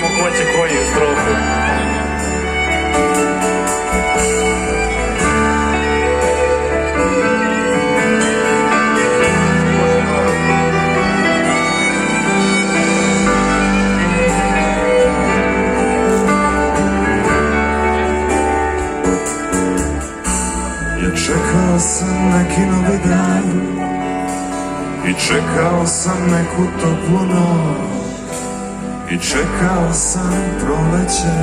vidimo ko će koju strofu. Čekao sam neki novi dan i čekao sam neku toplu noć i čekao sam proleće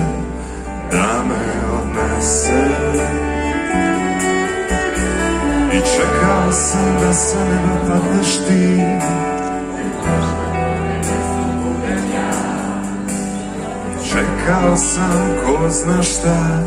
da me odnese i čekao sam da sa neba padneš ti i čekao sam ko zna šta.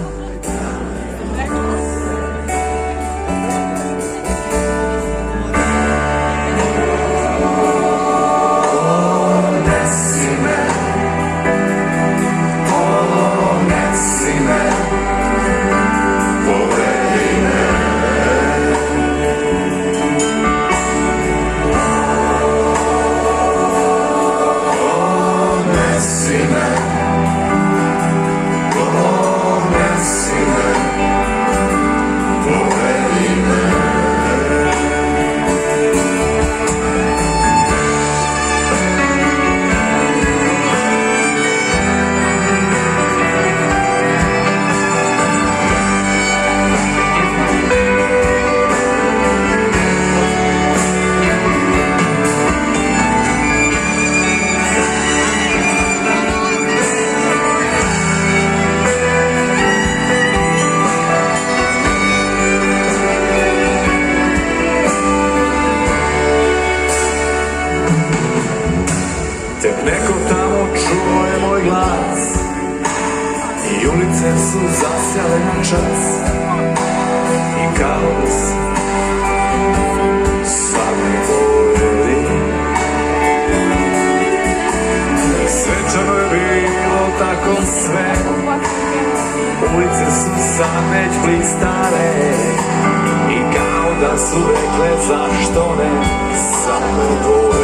Tek neko tamo čuo je moj glas i ulice su zasjale na čas i kaos sad me povedi. Svečano je bilo tako sve, ulice su sad već blistare i kao da su rekle zašto ne, sad me povedi.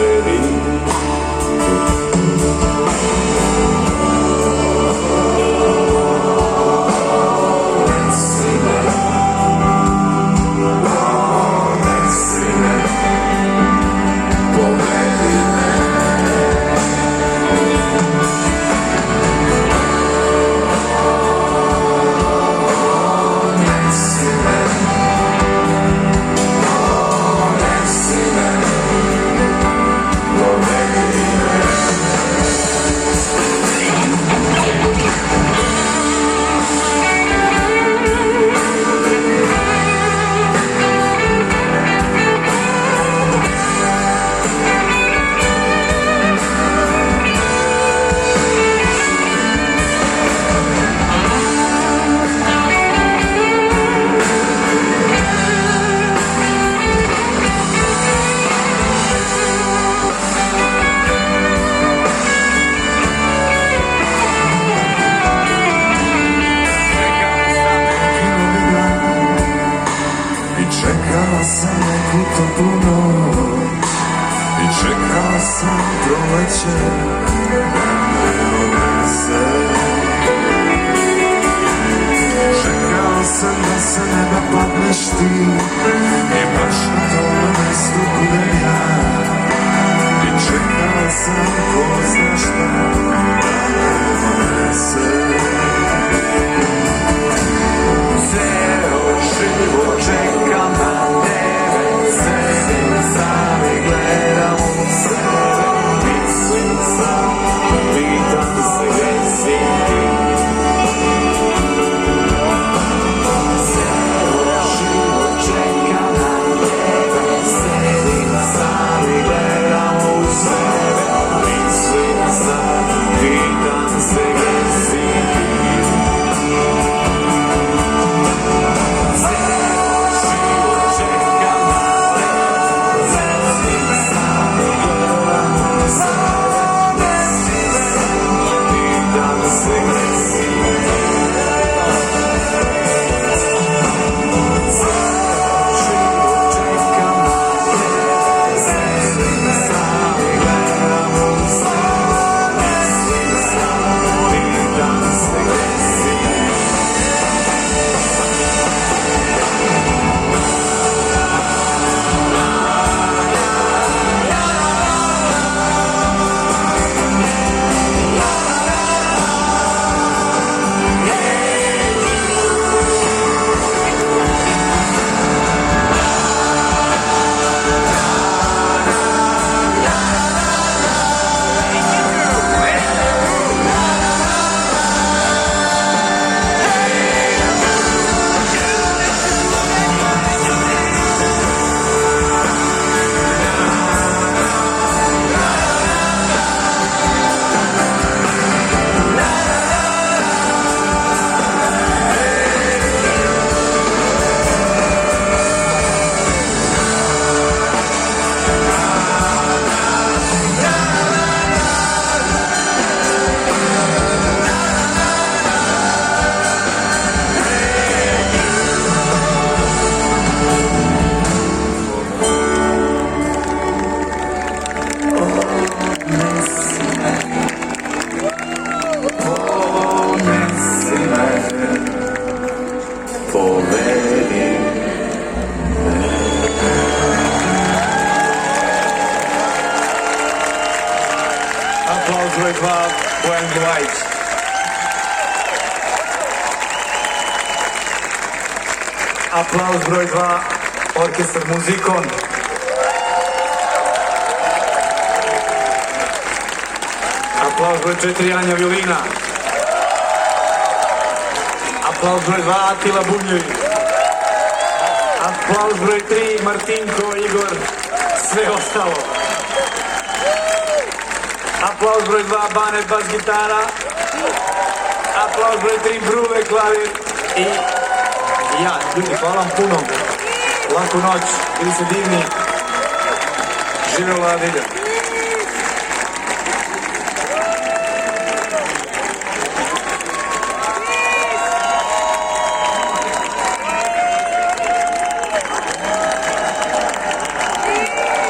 Čekao sam neku toplu noć i čekao sam proleće da me odnese. Čekao sam da sa neba padneš ti i baš na tom mestu budem ja. I čekao sam ko zna šta da me odnese. Ceo život čekam na tebe, sedim sam i gledam u sebe. Mislim sam, pitam se gdje si ti. Ceo život čekam na tebe, 2 Bojan Gulajić. Aplauz broj 2 Orkestar Muzikon. Aplauz broj 4 Anja Violina. Aplauz broj 2 Atila Bubnjevi. Aplauz broj 3 Martinko, Igor, sve ostalo. Aplauz broj 2 Bane, bas gitara. Aplauz broj 3 Bruve, klavir. I ja, ljudi, hvala vam puno. Laku noć, bili ste divni. Živjela Vilja.